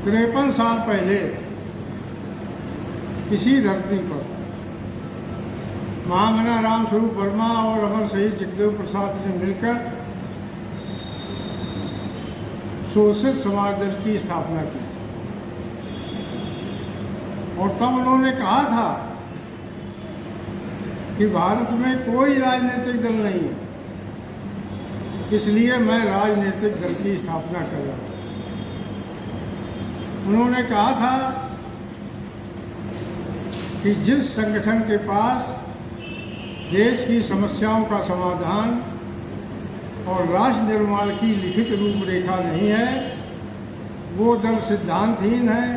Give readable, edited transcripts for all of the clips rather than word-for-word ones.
53 साल पहले इसी धरती पर महामना राम स्वरूप वर्मा और अमर शहीद जगदेव प्रसाद ने मिलकर शोषित समाज दल की स्थापना की थी। और तब उन्होंने कहा था कि भारत में कोई राजनीतिक दल नहीं है, इसलिए मैं राजनीतिक दल की स्थापना कर रहा हूँ। उन्होंने कहा था कि जिस संगठन के पास देश की समस्याओं का समाधान और राष्ट्र निर्माण की लिखित रूपरेखा नहीं है, वो दल सिद्धांतहीन है,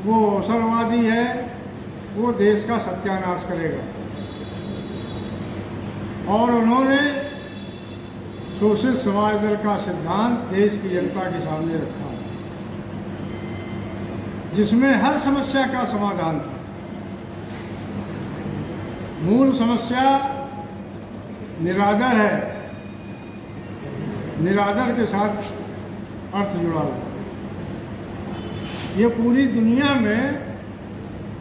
वो अवसरवादी है, वो देश का सत्यानाश करेगा। और उन्होंने शोषित समाज दल का सिद्धांत देश की जनता के सामने रखा, जिसमें हर समस्या का समाधान था। मूल समस्या निरादर है, निरादर के साथ अर्थ जुड़ा हुआ। ये पूरी दुनिया में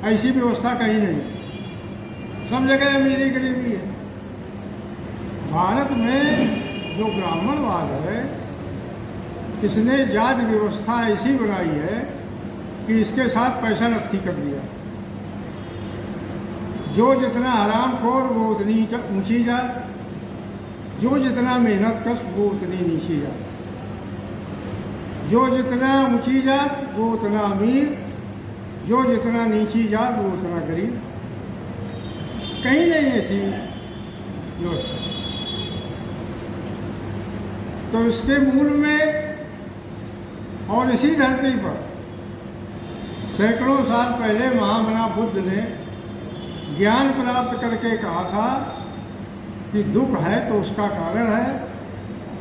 ऐसी व्यवस्था कहीं नहीं, सब जगह अमीरी गरीबी है। भारत में जो ब्राह्मणवाद है, इसने जाति व्यवस्था ऐसी बनाई है कि इसके साथ पैसा नत्थी कर दिया। जो जितना हरामखोर वो उतनी ऊंची जात, जो जितना मेहनत कश वो उतनी नीची जात, जो जितना ऊंची जात वो उतना अमीर, जो जितना नीची जात वो उतना गरीब। कहीं नहीं ऐसी व्यवस्था। तो इसके मूल में और इसी धरती पर सैकड़ों साल पहले महामना बुद्ध ने ज्ञान प्राप्त करके कहा था कि दुख है तो उसका कारण है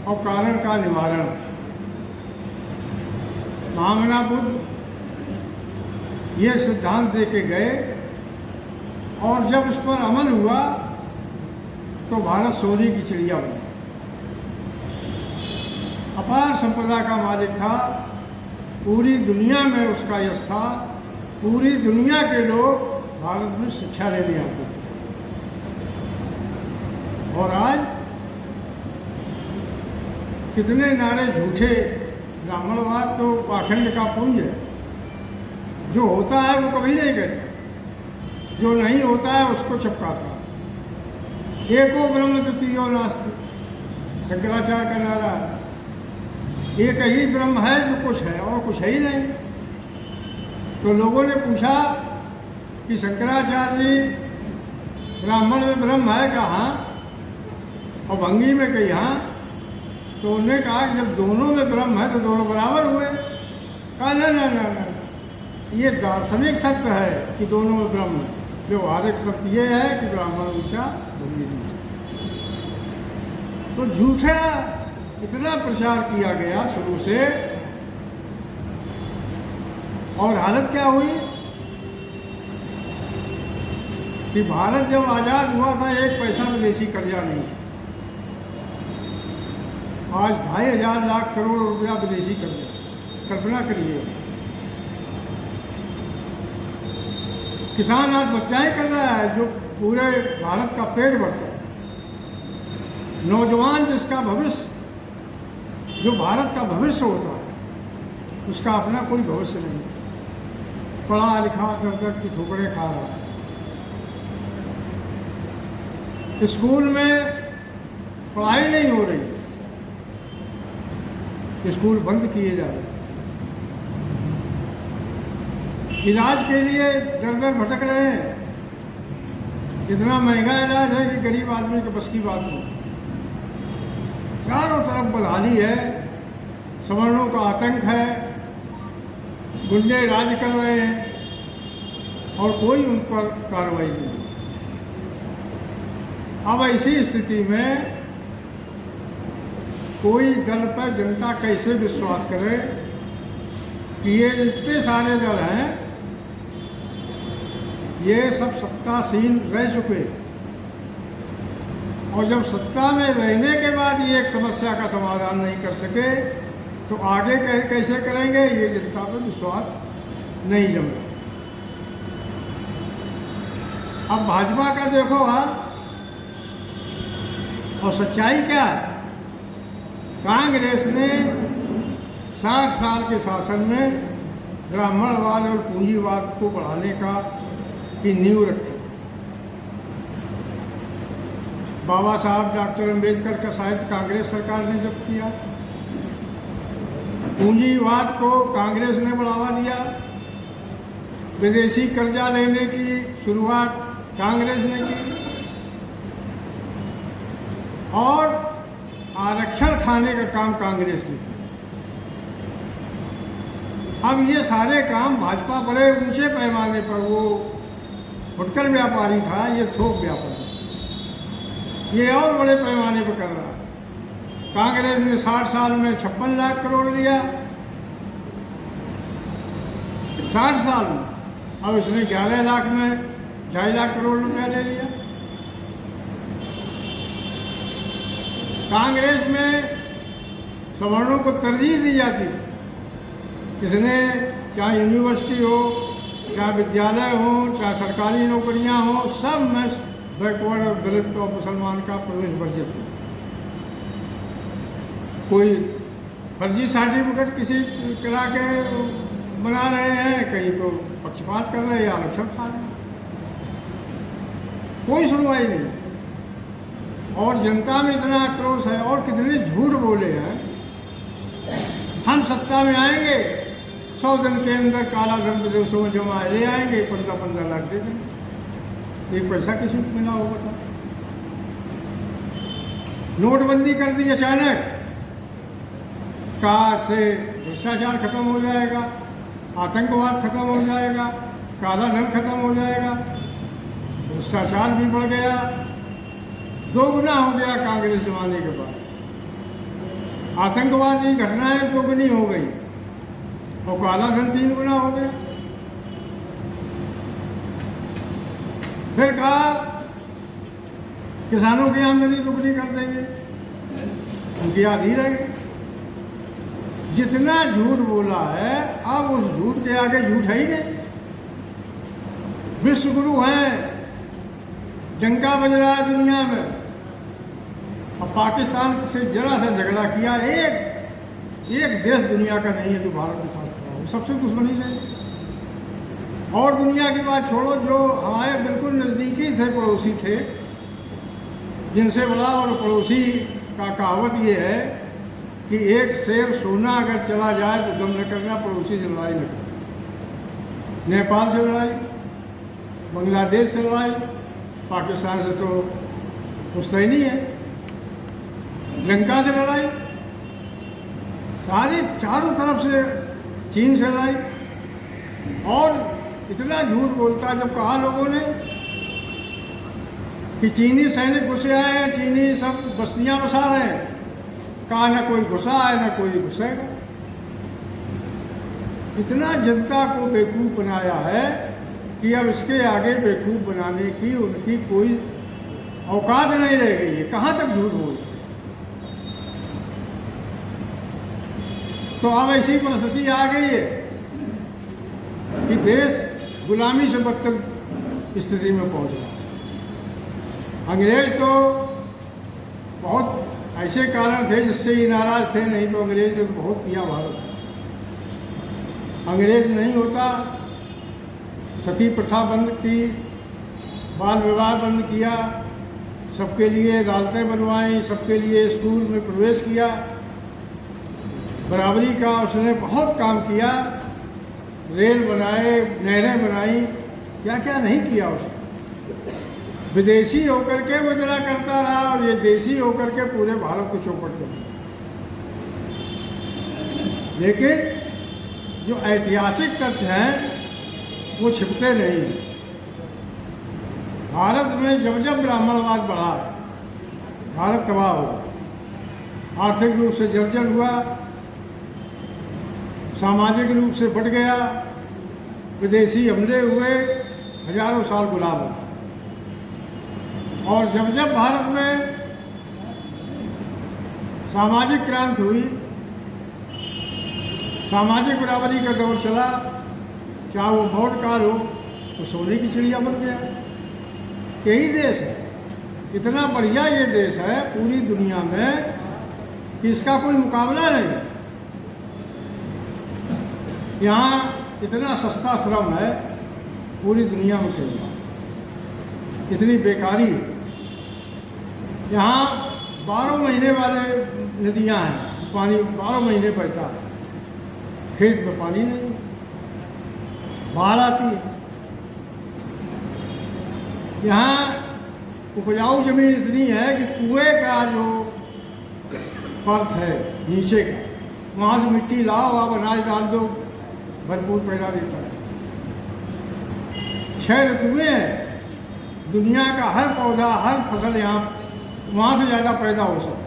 और कारण का निवारण है। महामना बुद्ध ये सिद्धांत दे के गए और जब उस पर अमल हुआ तो भारत सोने की चिड़िया बनी, अपार संपदा का मालिक था, पूरी दुनिया में उसका यश था, पूरी दुनिया के लोग भारत में शिक्षा लेने आते थे। और आज कितने नारे झूठे। ब्राह्मणवाद तो पाखंड का पुंज है। जो होता है वो कभी नहीं कहता, जो नहीं होता है उसको चिपकाता। एको ब्रह्म द्वितीयो नास्ति, शंकराचार्य का नारा है। एक ही ब्रह्म है जो कुछ है और कुछ है ही नहीं। तो लोगों ने पूछा कि शंकराचार्य जी ब्राह्मण में ब्रह्म है कहाँ और भंगी में कहाँ? तो उन्होंने कहा कि जब दोनों में ब्रह्म है तो दोनों बराबर हुए। कहा ना ना ना ना, ये दार्शनिक सत्य है कि दोनों में ब्रह्म है। व्यवहारिक सत्य ये है कि ब्राह्मण ऊंचा भंगी नीचा। तो झूठा इतना प्रचार किया गया शुरू से, और हालत क्या हुई कि भारत जब आज़ाद हुआ था 1 पैसा विदेशी कर्जा नहीं था। आज 2,500 लाख करोड़ रुपया विदेशी कर्जा। कल्पना करिए, किसान आत्महत्याएं कर रहा है जो पूरे भारत का पेट भरता है। नौजवान जिसका भविष्य, जो भारत का भविष्य होता है, उसका अपना कोई भविष्य नहीं, पढ़ा लिखा दर की ठोकरें खा रहा है। स्कूल में पढ़ाई नहीं हो रही, स्कूल बंद किए जा रहे, इलाज के लिए दर दर भटक रहे हैं। इतना महंगा इलाज है कि गरीब आदमी के बस की बात नहीं। चारों तरफ बदहाली है, सवर्णों का आतंक है, गुंडे राज कर रहे हैं और कोई उन पर कार्रवाई नहीं। अब ऐसी स्थिति में कोई दल पर जनता कैसे विश्वास करे कि ये इतने सारे दल हैं, ये सब सत्तासीन रह चुके, और जब सत्ता में रहने के बाद ये एक समस्या का समाधान नहीं कर सके तो आगे कैसे करेंगे, ये जनता पर विश्वास नहीं जम रहा। अब भाजपा का देखो हाल, और सच्चाई क्या है। कांग्रेस ने 60 साल के शासन में ब्राह्मणवाद और पूंजीवाद को बढ़ाने की नींव रखी। बाबा साहब डॉक्टर अम्बेडकर का साहित्य कांग्रेस सरकार ने जब्त किया। पूंजीवाद को कांग्रेस ने बढ़ावा दिया। विदेशी कर्जा लेने की शुरुआत कांग्रेस ने की, और आरक्षण खाने का काम कांग्रेस ने किया। अब ये सारे काम भाजपा बड़े ऊंचे पैमाने पर, वो फुटकर व्यापारी था, ये थोक व्यापारी, ये और बड़े पैमाने पर कर रहा है। कांग्रेस ने 60 साल में 56 लाख करोड़ लिया, 60 साल में। अब इसने 11 लाख में 2.5 लाख करोड़ रुपया ले लिया। कांग्रेस में सवर्णों को तरजीह दी जाती थी। इसने चाहे यूनिवर्सिटी हो, चाहे विद्यालय हो, चाहे सरकारी नौकरियां हो, सब में बैकवर्ड और दलित और मुसलमान का प्रवेश वर्जित हो। कोई फर्जी सर्टिफिकेट किसी करा के बना रहे हैं, कहीं तो पक्षपात कर रहे हैं, आरक्षण खा रहे हैं, कोई सुनवाई नहीं। और जनता में इतना आक्रोश है, और कितने झूठ बोले हैं। हम सत्ता में आएंगे, 100 दिन के अंदर काला धन विदेशों में जमा ले आएंगे, 15-15 लाख दे देंगे। एक पैसा किसी को मिला होगा था। नोटबंदी कर दी अचानक, कहा से भ्रष्टाचार खत्म हो जाएगा, आतंकवाद खत्म हो जाएगा, काला धन खत्म हो जाएगा। भ्रष्टाचार भी बढ़ गया, 2 गुना हो गया कांग्रेस जमाने के बाद। आतंकवादी घटनाएं 2 गुनी हो गई, और काला धन 3 गुना हो गया। फिर कहा किसानों की आमदनी दुगनी कर देंगे, उनकी आधी रह गई। जितना झूठ बोला है, अब उस झूठ के आगे झूठ है ही नहीं। विश्व गुरु हैं, डंका बज रहा है दुनिया में। अब पाकिस्तान से जरा सा झगड़ा किया, एक देश दुनिया का नहीं है जो भारत के साथ खड़ा हो, सबसे दुश्मनी नहीं। और दुनिया की बात छोड़ो, जो हमारे बिल्कुल नज़दीकी थे, पड़ोसी थे, जिनसे बड़ा और पड़ोसी का कहावत ये है कि एक शेर सोना अगर चला जाए तो दम न करना, पड़ोसी से लड़ाई न करना। नेपाल से लड़ाई, बांग्लादेश से लड़ाई, पाकिस्तान से तो पूछता ही नहीं है, लंका से लड़ाई, सारे चारों तरफ से, चीन से लड़ाई। और इतना झूठ बोलता, जब कहा लोगों ने कि चीनी सैनिक घुसे आए हैं, चीनी सब बस्तियां बसा रहे हैं, कहा ना कोई घुसा है ना कोई घुसेगा। इतना जनता को बेवकूफ़ बनाया है कि अब इसके आगे बेवकूफ़ बनाने की उनकी कोई औकात नहीं रह गई है। कहाँ तक झूठ बोले। तो अब ऐसी परिस्थिति आ गई है कि देश गुलामी से बदतर स्थिति में पहुंच रहा है। अंग्रेज तो बहुत ऐसे कारण थे जिससे ये नाराज थे, नहीं तो अंग्रेज ने तो बहुत किया भारत। अंग्रेज नहीं होता, सती प्रथा बंद की, बाल विवाह बंद किया, सबके लिए अदालतें बनवाई, सबके लिए स्कूल में प्रवेश किया, बराबरी का उसने बहुत काम किया, रेल बनाए, नहरें बनाई, क्या क्या नहीं किया उसने। विदेशी होकर के वो इतना करता रहा, और ये देशी होकर के पूरे भारत को चौपट कर दिया। लेकिन जो ऐतिहासिक तथ्य हैं वो छिपते नहीं हैं। भारत में जब जब ब्राह्मणवाद बढ़ा है, भारत तबाह हो गया, आर्थिक रूप से जर्जर हुआ, सामाजिक रूप से बढ़ गया, विदेशी हमले हुए, हजारों साल गुलाम हुए। और जब जब भारत में सामाजिक क्रांति हुई, सामाजिक बराबरी का दौर चला, चाहे वो वोट काल हो तो सोने की चिड़िया बन गया। यही देश है, इतना बढ़िया ये देश है पूरी दुनिया में कि इसका कोई मुकाबला नहीं। यहाँ इतना सस्ता श्रम है पूरी दुनिया में कहीं, इतनी बेकारी है। यहाँ 12 महीने वाले नदियाँ हैं, पानी 12 महीने बहता है, खेत में पानी नहीं, बाढ़ आती है। यहाँ उपजाऊ जमीन इतनी है कि कुएं का जो परत है नीचे का, वहाँ से मिट्टी लाओ, आप अनाज डाल दो, भरपूर पैदा देता है। 6 ऋतुएं हैं, दुनिया का हर पौधा हर फसल यहाँ वहाँ से ज़्यादा पैदा हो सकता है।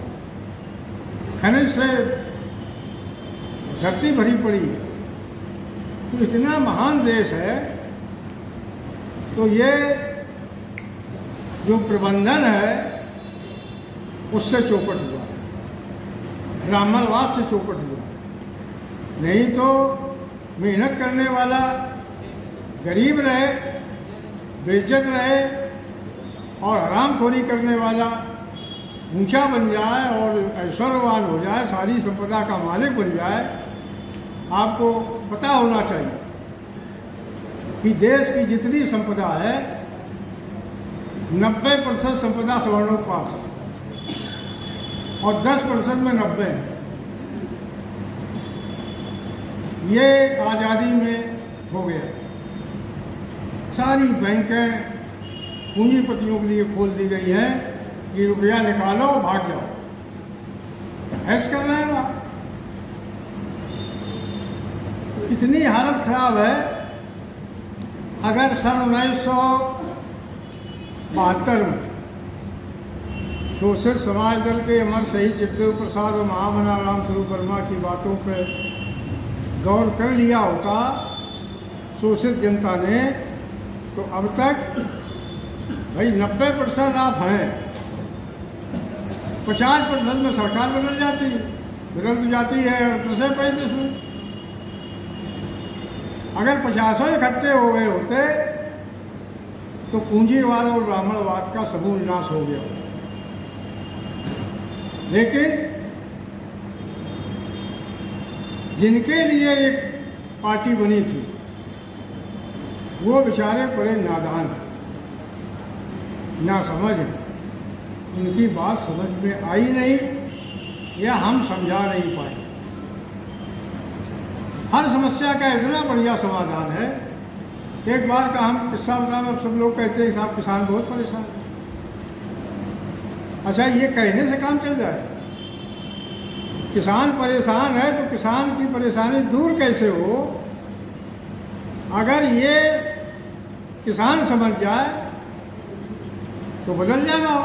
खनिज से धरती भरी पड़ी है, तो इतना महान देश है। तो ये जो प्रबंधन है उससे चौपट हुआ, ब्राह्मणवाद से चौपट हुआ। नहीं तो मेहनत करने वाला गरीब रहे, बेइज्जत रहे, और हरामखोरी करने वाला ऊंचा बन जाए और ऐश्वर्यवान हो जाए, सारी संपदा का मालिक बन जाए। आपको पता होना चाहिए कि देश की जितनी संपदा है 90% संपदा सवर्णों के पास है और 10% में 90 है। ये आज़ादी में हो गया। सारी बैंकें पूंजीपतियों के लिए खोल दी गई हैं कि रुपया निकालो भाग जाओ, ऐश कर रहे हैं वहाँ। तो इतनी हालत खराब है। अगर सन 1972 में शोषित समाज दल के अमर शहीद जगदेव प्रसाद और महामना राम स्वरूप वर्मा की बातों पर गौर कर लिया होता शोषित जनता ने, तो अब तक भाई 90% आप हैं, 50% में सरकार बदल तो जाती है 38-35 में। अगर 50 इकट्ठे हो गए होते तो पूंजीवाद और ब्राह्मणवाद का समूल विनाश हो गया। लेकिन जिनके लिए एक पार्टी बनी थी वो बेचारे बड़े नादान हैं, ना समझ है, उनकी बात समझ में आई नहीं या हम समझा नहीं पाए। हर समस्या का इतना बढ़िया समाधान है। एक बार का हम किस्सा बताएं, अब सब लोग कहते हैं साहब किसान बहुत परेशान है। अच्छा, ये कहने से काम चल जाए? किसान परेशान है तो किसान की परेशानी दूर कैसे हो? अगर ये किसान समझ जाए तो बदल जाएगा।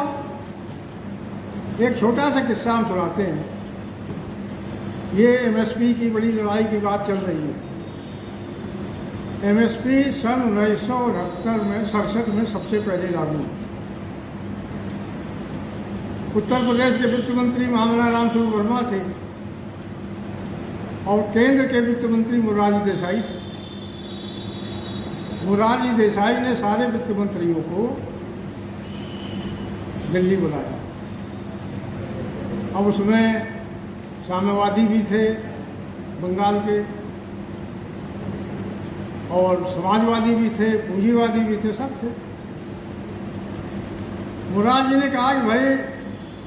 एक छोटा सा किस्सा हम सुनाते हैं। ये एमएसपी की बड़ी लड़ाई की बात चल रही है। एमएसपी सन 1967 में सबसे पहले लागू हुई। उत्तर प्रदेश के वित्त मंत्री महामना राम स्वरूप वर्मा थे और केंद्र के वित्त मंत्री मोरारजी देसाई थे। मोरारजी देसाई ने सारे वित्त मंत्रियों को दिल्ली बुलाया। अब उसमें साम्यवादी भी थे बंगाल के और समाजवादी भी थे, पूंजीवादी भी थे, सब थे। मोरारजी ने कहा कि भाई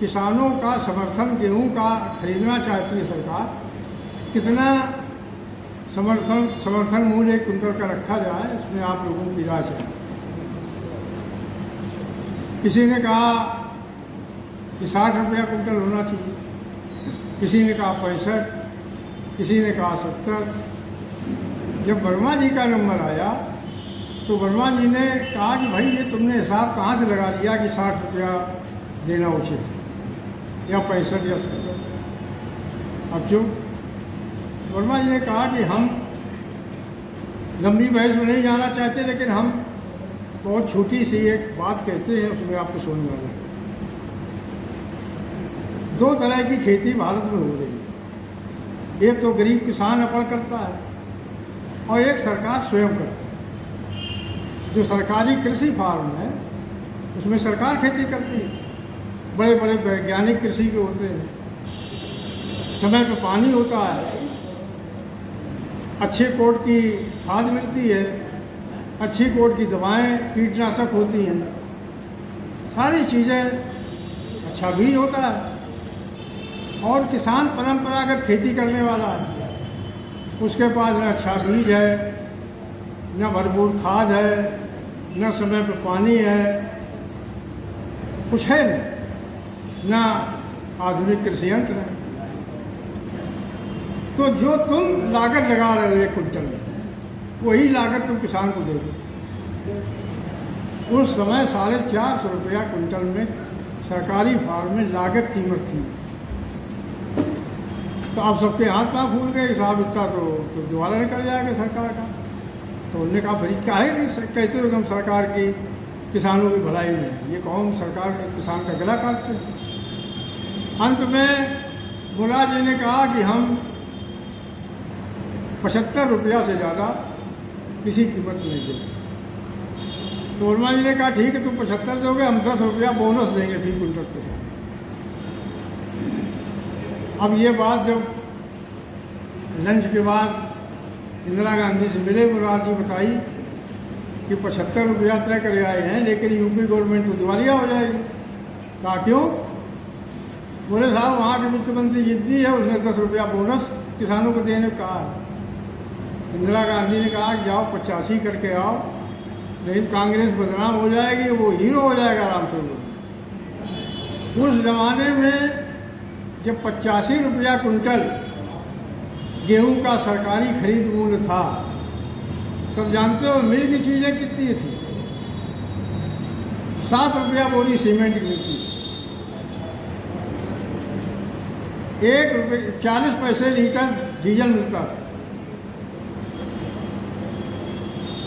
किसानों का समर्थन गेहूं का खरीदना चाहती है सरकार, कितना समर्थन मूल्य 1 कुंटल का रखा जाए, इसमें आप लोगों की राय है। किसी ने कहा कि 60 रुपया कुंटल होना चाहिए, किसी ने कहा 65, किसी ने कहा 70। जब वर्मा जी का नंबर आया तो वर्मा जी ने कहा कि भाई ये तुमने हिसाब कहाँ से लगा लिया कि 60 रुपया देना उचित है या 65 या 70? अब क्यों? वर्मा जी ने कहा कि हम लंबी बहस में नहीं जाना चाहते, लेकिन हम बहुत छोटी सी एक बात कहते हैं, उसमें आपको समझ वाला है। 2 तरह की खेती भारत में हो रही है। एक तो गरीब किसान अपड़ करता है और एक सरकार स्वयं करती है। जो सरकारी कृषि फार्म है उसमें सरकार खेती करती है, बड़े बड़े वैज्ञानिक कृषि के होते हैं, समय पे पानी होता है, अच्छे कोट की खाद मिलती है, अच्छी कोट की दवाएं कीटनाशक होती हैं, सारी चीज़ें, अच्छा बीज होता है। और किसान परंपरागत खेती करने वाला है, उसके पास न अच्छा बीज है, न भरपूर खाद है, न समय पर पानी है, कुछ है नहीं, न आधुनिक कृषि यंत्र है। तो जो तुम लागत लगा रहे हो 1 कुंटल में, वही लागत तुम किसान को दे दो। उस समय 450 रुपया कुंटल में सरकारी फार्म में लागत कीमत थी। तो अब सबके हाथ पाँव फूल गए, साहब इतना तो दोबारा निकल जाएगा सरकार का। तो उन्होंने कहा भाई क्या है कि कहते हो कि हम सरकार की किसानों की भलाई में, ये कौन सरकार किसान का गला काटते हैं। अंत में मुराद जी ने कहा कि हम 75 रुपया से ज़्यादा किसी कीमत नहीं देंगे। तो वर्मा जी ने कहा ठीक है तुम 75 दोगे, हम 10 रुपया बोनस देंगे फी कुंटल के साथ। अब ये बात जब लंच के बाद इंदिरा गांधी से मिले, मुराद जी बताई कि 75 रुपया तय कर आए हैं, लेकिन यूपी गवर्नमेंट तो दिवालिया हो जाएगी। कहा क्यों? बोले साहब वहाँ के वित्त मंत्री जिद्दी है, उसने 10 रुपया बोनस किसानों को देने को कहा। इंदिरा गांधी ने कहा कि जाओ 85 करके आओ, नहीं तो कांग्रेस बदनाम हो जाएगी, वो हीरो हो जाएगा आराम से। उस जमाने में जब 85 रुपया कुंटल गेहूं का सरकारी खरीद मूल्य था, तब जानते हो मिल की चीज़ें कितनी थी? 7 रुपया बोरी सीमेंट की मिलती थी, 1 रुपये 40 पैसे लीटर डीजल मिलता था,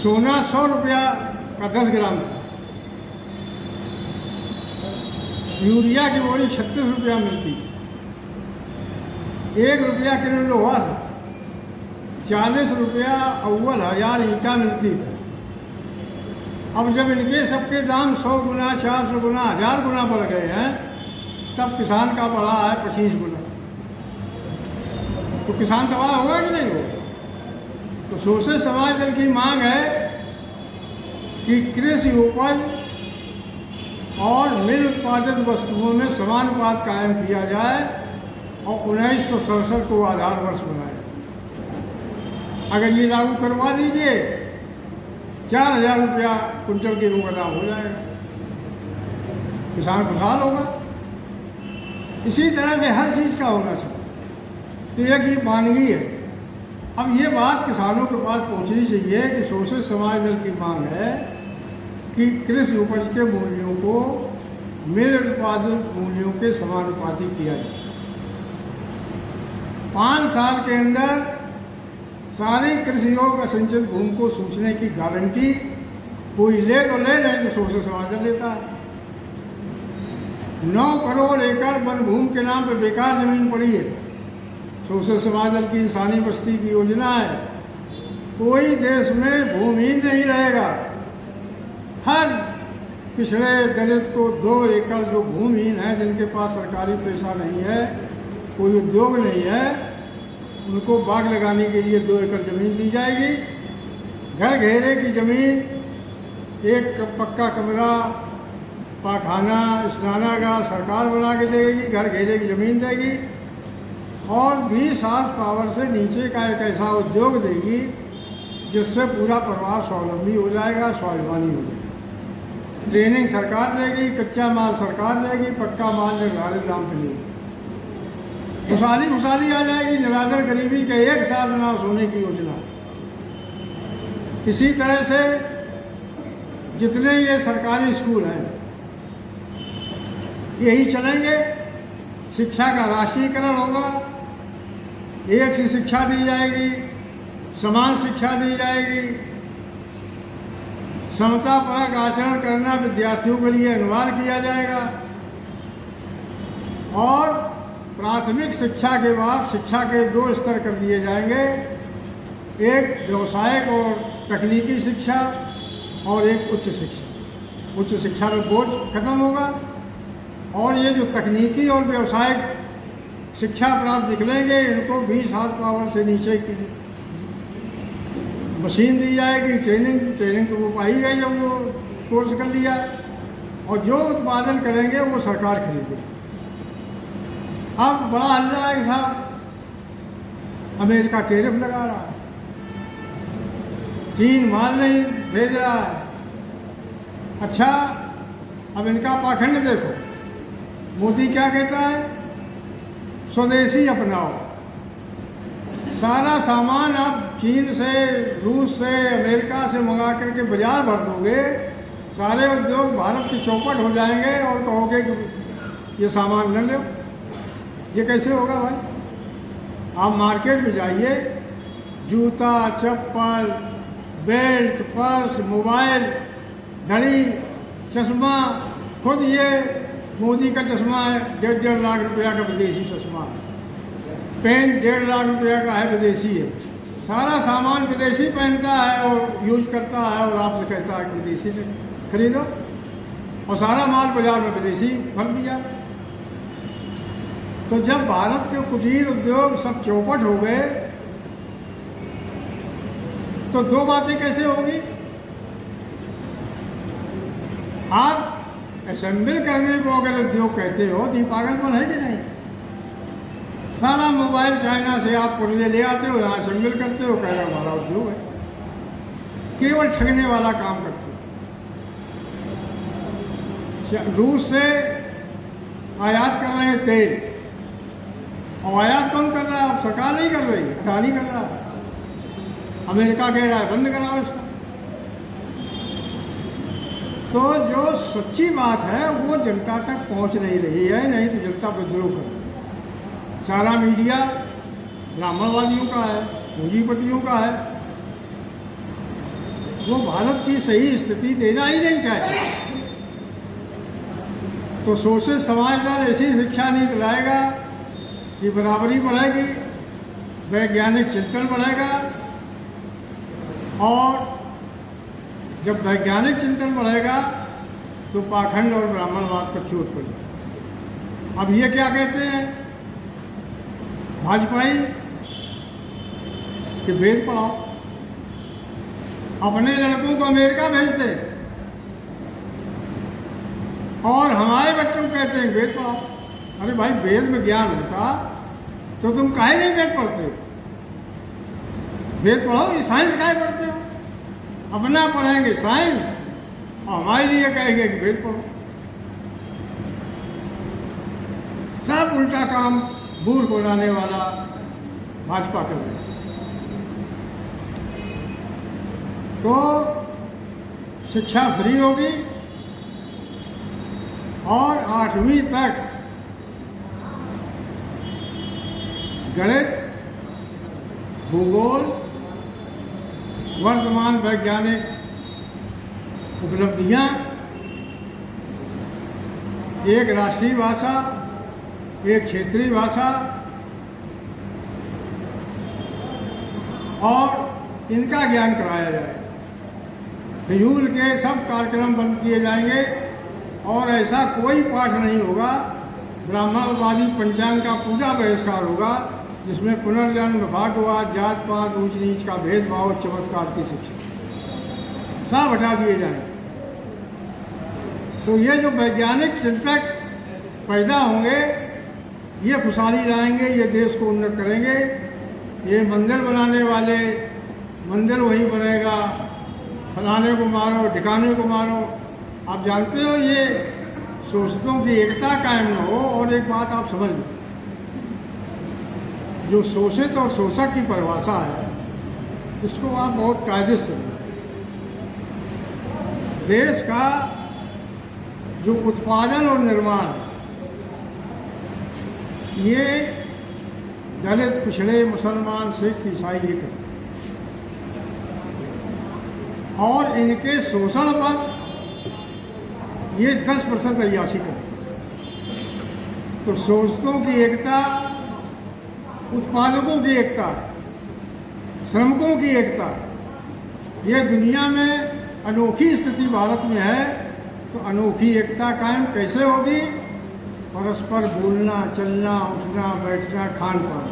सोना 100 रुपया का 10 ग्राम था, यूरिया की बोरी 36 रुपया मिलती थी, 1 रुपया किलो लोहा था, 40 रुपया अव्वल 1000 ईंटा मिलती थी। अब जब इनके सबके दाम 100 गुना 400 गुना 1000 गुना बढ़ गए हैं, तब किसान का बढ़ा है 25 गुना। तो किसान तबाह होगा कि नहीं होगा? तो शोषित समाज दल की मांग है कि कृषि उपज और मिल उत्पादित वस्तुओं में समानुपात कायम किया जाए और 1967 को आधार वर्ष बनाया। अगर ये लागू करवा दीजिए, 4000 रुपया कुंटल गेहूं का दाम हो जाएगा, किसान खुशहाल होगा। इसी तरह से हर चीज़ का होना चाहिए। तो एक ये मानगी है। अब ये बात किसानों के पास पहुंचनी चाहिए कि शोषित समाज दल की मांग है कि कृषि उपज के मूल्यों को मिल उत्पादित मूल्यों के समानुपाती किया जाए। 5 साल के अंदर सारी कृषि योग असंचित भूमि को सूचने की गारंटी कोई ले तो ले, नहीं तो शोषित समाज दल लेता है। 9 करोड़ एकड़ वन भूमि के नाम पर बेकार जमीन पड़ी है। शोषित समाज दल की इंसानी बस्ती की योजना है, कोई देश में भूमिहीन नहीं रहेगा। हर पिछड़े दलित को 2 एकड़ जो भूमिहीन है, जिनके पास सरकारी पैसा नहीं है, कोई उद्योग नहीं है, उनको बाग लगाने के लिए 2 एकड़ ज़मीन दी जाएगी। घर घेरे की ज़मीन, एक पक्का कमरा, पाखाना, स्नानागार सरकार बना के देगी, घर घेरे की ज़मीन देगी और 20 हॉर्स पावर से नीचे का एक ऐसा उद्योग देगी जिससे पूरा परिवार स्वावलंबी हो जाएगा, स्वाभिमानी हो जाएगा। ट्रेनिंग सरकार देगी, कच्चा माल सरकार देगी, पक्का माल निर्धारित दाम पर लेगी। खुशहाली आ जाएगी। निराधार गरीबी के एक साथ नाश होने की योजना है। इसी तरह से जितने ये सरकारी स्कूल हैं यही चलेंगे। शिक्षा का राष्ट्रीयकरण होगा, एक सी शिक्षा दी जाएगी, समान शिक्षा दी जाएगी, समतापरक आचरण करना विद्यार्थियों के लिए अनिवार्य किया जाएगा और प्राथमिक शिक्षा के बाद शिक्षा के 2 स्तर कर दिए जाएंगे, एक व्यावसायिक और तकनीकी शिक्षा और एक उच्च शिक्षा। उच्च शिक्षा में बोझ खत्म होगा और ये जो तकनीकी और व्यावसायिक शिक्षा प्राप्त निकलेंगे इनको 20 हार्स पावर से नीचे की मशीन दी जाएगी। ट्रेनिंग तो वो पाई गई जब वो कोर्स कर लिया, और जो उत्पादन करेंगे वो सरकार खरीदेगी। अब बड़ा हल्ला है साहब, अमेरिका टैरिफ लगा रहा है, चीन माल नहीं भेज रहा है। अच्छा, अब इनका पाखंड देखो, मोदी क्या कहता है, स्वदेशी अपनाओ। सारा सामान आप चीन से, रूस से, अमेरिका से मंगा करके बाजार भर दोगे, सारे उद्योग भारत की चौपट हो जाएंगे और कहोगे कि ये सामान न लो। ये कैसे होगा भाई? आप मार्केट में जाइए, जूता, चप्पल, बेल्ट, पर्स, मोबाइल, घड़ी, चश्मा, खुद ये मोदी का चश्मा है 1.5 लाख रुपया का विदेशी चश्मा है, पेन 1.5 लाख रुपया का है विदेशी है। सारा सामान विदेशी पहनता है और यूज करता है और आपसे कहता है कि विदेशी से खरीदो, और सारा माल बाजार में विदेशी भर दिया। तो जब भारत के कुटीर उद्योग सब चौपट हो गए तो 2 बातें कैसे होंगी? आप असेंबल करने को अगर उद्योग कहते हो तो ये पागलपन है कि नहीं? सारा मोबाइल चाइना से आप पुर्जे ले आते हो, यहाँ असेंबल करते हो, कह रहे हमारा उद्योग है। केवल ठगने वाला काम करते हो। रूस से आयात कर रहे हैं तेल, और आयात कौन कर रहा है? अब सरकार नहीं कर रही, अडानी कर रहा है। अमेरिका कह रहा है बंद कराओ इसका। तो जो सच्ची बात है वो जनता तक पहुंच नहीं रही है, नहीं तो जनता विद्रोह कर रही है। सारा मीडिया ब्राह्मणवादियों का है, पूंजीपतियों का है, वो भारत की सही स्थिति देना ही नहीं चाहते। तो शोषित समाजदार ऐसी शिक्षा नीति लाएगा कि बराबरी बढ़ेगी, वैज्ञानिक चिंतन बढ़ेगा, और जब वैज्ञानिक चिंतन बढ़ेगा तो पाखंड और ब्राह्मणवाद पर चोट पड़ेगी। अब ये क्या कहते हैं भाजपाई कि वेद पढ़ाओ, अपने लड़कों को अमेरिका भेजते हैं और हमारे बच्चों को कहते हैं वेद पढ़ाओ। अरे भाई, वेद में ज्ञान होता तो तुम काहे नहीं वेद पढ़ते हो? वेद पढ़ो, ये साइंस काहे पढ़ते हो? अपना पढ़ेंगे साइंस और हमारे लिए कहेंगे कि वेद पढ़ो। सब उल्टा काम बूढ़ बनाने वाला भाजपा कर रही है। तो शिक्षा फ्री होगी और 8वीं तक गणित, भूगोल, वर्तमान वैज्ञानिक उपलब्धियां, एक राष्ट्रीय भाषा, एक क्षेत्रीय भाषा, और इनका ज्ञान कराया जाए। फिजूल के सब कार्यक्रम बंद किए जाएंगे और ऐसा कोई पाठ नहीं होगा। ब्राह्मणवादी पंचांग का पूजा बहिष्कार होगा, जिसमें पुनर्जन्म, भाग्यवाद, जात पात, ऊंच नीच का भेदभाव, चमत्कार की शिक्षा सब हटा दिए जाएंगे। तो ये जो वैज्ञानिक चिंतक पैदा होंगे ये खुशहाली लाएंगे, ये देश को उन्नत करेंगे। ये मंदिर बनाने वाले, मंदिर वहीं बनेगा, फलाने को मारो, ठिकाने को मारो। आप जानते हो ये शोषितों की एकता कायम न हो। और एक बात आप समझ लो, जो शोषित और शोषक की परिभाषा है इसको आप बहुत कायदे से समझो। देश का जो उत्पादन और निर्माण है ये दलित, पिछड़े, मुसलमान, सिख, ईसाई ये करते हैं, और इनके शोषण पर ये 10% अय्याशी करते हैं। तो शोषितों की एकता उत्पादकों की एकता है, श्रमिकों की एकता है। ये दुनिया में अनोखी स्थिति भारत में है, तो अनोखी एकता कायम कैसे होगी? परस्पर बोलना, चलना, उठना, बैठना, खान पान।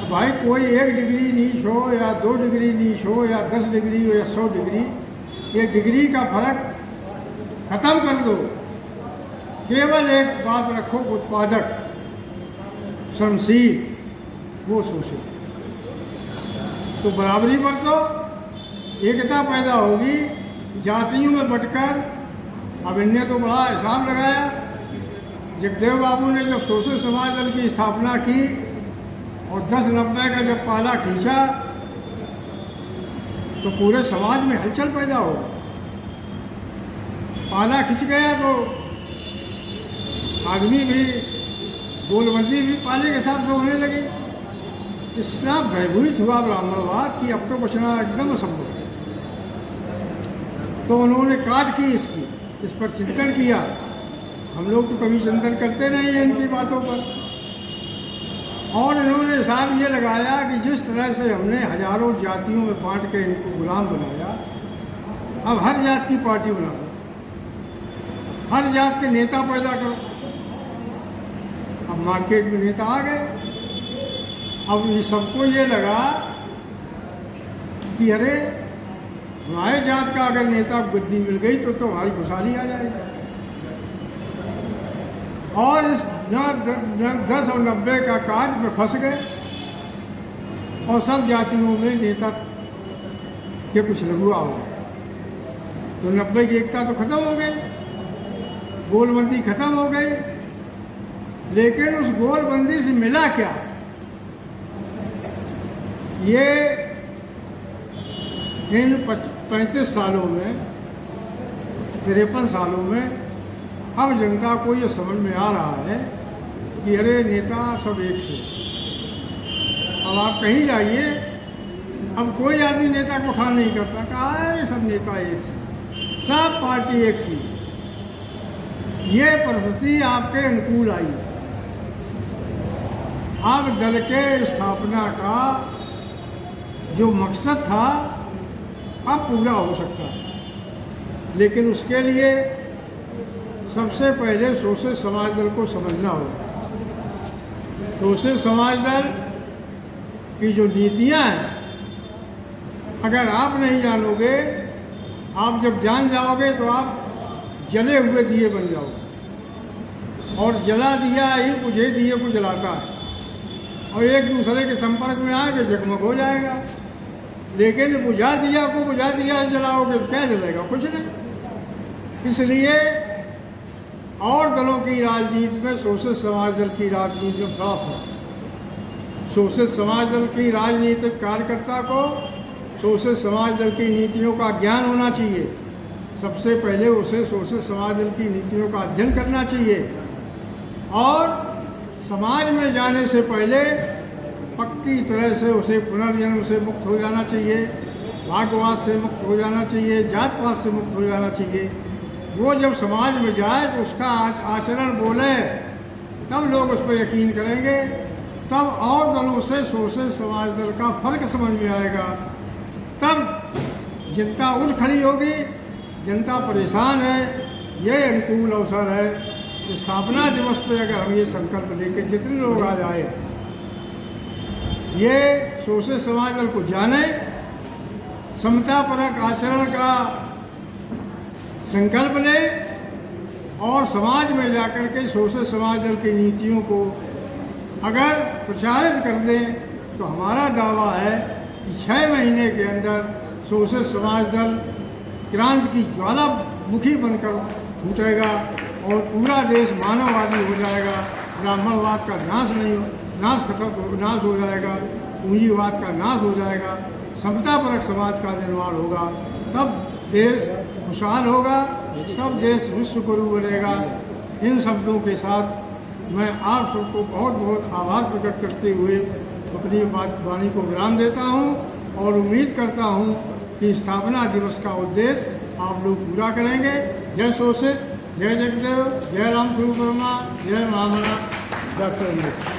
भाई कोई 1 डिग्री नीच हो या 2 डिग्री नीच हो या 10 डिग्री हो या 100 डिग्री, ये डिग्री का फर्क खत्म कर दो। केवल एक बात रखो, उत्पादक, श्रमशील, वो शोषित। तो बराबरी पर तो एकता पैदा होगी। जातियों में बंटकर अब इनने तो बड़ा हिसाब लगाया। जगदेव बाबू ने जब शोषित समाज दल की स्थापना की और 10-90 का जब पाला खींचा, तो पूरे समाज में हलचल पैदा हो। पाला खिंच गया तो आदमी भी, गोलबंदी भी पाले के हिसाब से होने लगी। इतना भयभीत हुआ ब्राह्मणवाद कि अब तो बचना एकदम असंभव है। तो उन्होंने काट की इसकी, इस पर चिंतन किया। हम लोग तो कभी चिंतन करते नहीं हैं इनकी बातों पर। और इन्होंने हिसाब ये लगाया कि जिस तरह से हमने हजारों जातियों में बांट के इनको गुलाम बनाया, अब हर जात की पार्टी बना दो, हर जात के नेता पैदा करो। अब मार्केट में नेता आ गए। अब ये सबको ये लगा कि अरे हमारे जात का अगर नेता गद्दी मिल गई तो हमारी खुशहाली आ जाएगी। और इस 10 और 90 का काट में फंस गए और सब जातियों में नेता के कुछ लघुआ हो गए। तो 90 की एकता तो खत्म हो गई, गोलबंदी खत्म हो गई। लेकिन उस गोलबंदी से मिला क्या? ये इन 35 सालों में, 53 सालों में अब जनता को ये समझ में आ रहा है कि अरे नेता सब एक से। अब आप कहीं जाइए, अब कोई आदमी नेता को खान नहीं करता, कहा अरे सब नेता एक से, सब पार्टी एक सी। ये परिस्थिति आपके अनुकूल आई। अब दल के स्थापना का जो मकसद था अब पूरा हो सकता है। लेकिन उसके लिए सबसे पहले शोषित समाज दल को समझना होगा। शोषित समाज दल की जो नीतियां हैं, अगर आप नहीं जानोगे, आप जब जान जाओगे तो आप जले हुए दिए बन जाओगे। और जला दिया ही बुझे दिए को जलाता है, और एक दूसरे के संपर्क में आएगा जगमग हो जाएगा। लेकिन बुझा दिया जलाओगे तो क्या जलेगा? कुछ नहीं। इसलिए और दलों की राजनीति में शोषित समाज दल की राजनीति में बड़ा फर्क। शोषित समाज दल की राजनीतिक कार्यकर्ता को शोषित समाज दल की नीतियों का ज्ञान होना चाहिए। सबसे पहले उसे शोषित समाज दल की नीतियों का अध्ययन करना चाहिए, और समाज में जाने से पहले पक्की तरह से उसे पुनर्जन्म से मुक्त हो जाना चाहिए, भाग्यवाद से मुक्त हो जाना चाहिए, जात पात से मुक्त हो जाना चाहिए। वो जब समाज में जाए तो उसका आचरण बोले, तब लोग उस पर यकीन करेंगे। तब और दलों से शोषित समाज दल का फर्क समझ में आएगा। तब जनता उठ खड़ी होगी। जनता परेशान है, ये अनुकूल अवसर है कि स्थापना दिवस पे अगर हम ये संकल्प लेकर जितने लोग आ जाए, ये शोषित समाज दल को जाने, समतापरक आचरण का संकल्प लें, और समाज में जाकर के शोषित समाज दल की नीतियों को अगर प्रचारित कर दें, तो हमारा दावा है कि 6 महीने के अंदर शोषित समाज दल क्रांति की ज्वालामुखी बनकर फूटेगा और पूरा देश मानववादी हो जाएगा। ब्राह्मणवाद का नाश हो जाएगा, पूंजीवाद का नाश हो जाएगा, समतापरक समाज का निर्माण होगा। तब देश खुशहाल होगा, तब देश विश्व गुरु बनेगा। इन शब्दों के साथ मैं आप सबको बहुत बहुत आभार प्रकट करते हुए अपनी वाणी को विराम देता हूं, और उम्मीद करता हूं कि स्थापना दिवस का उद्देश्य आप लोग पूरा करेंगे। जय शोषित, जय जगदेव, जय राम स्वरूप वर्मा, जय महामना डॉक्टर अम्बेडकर।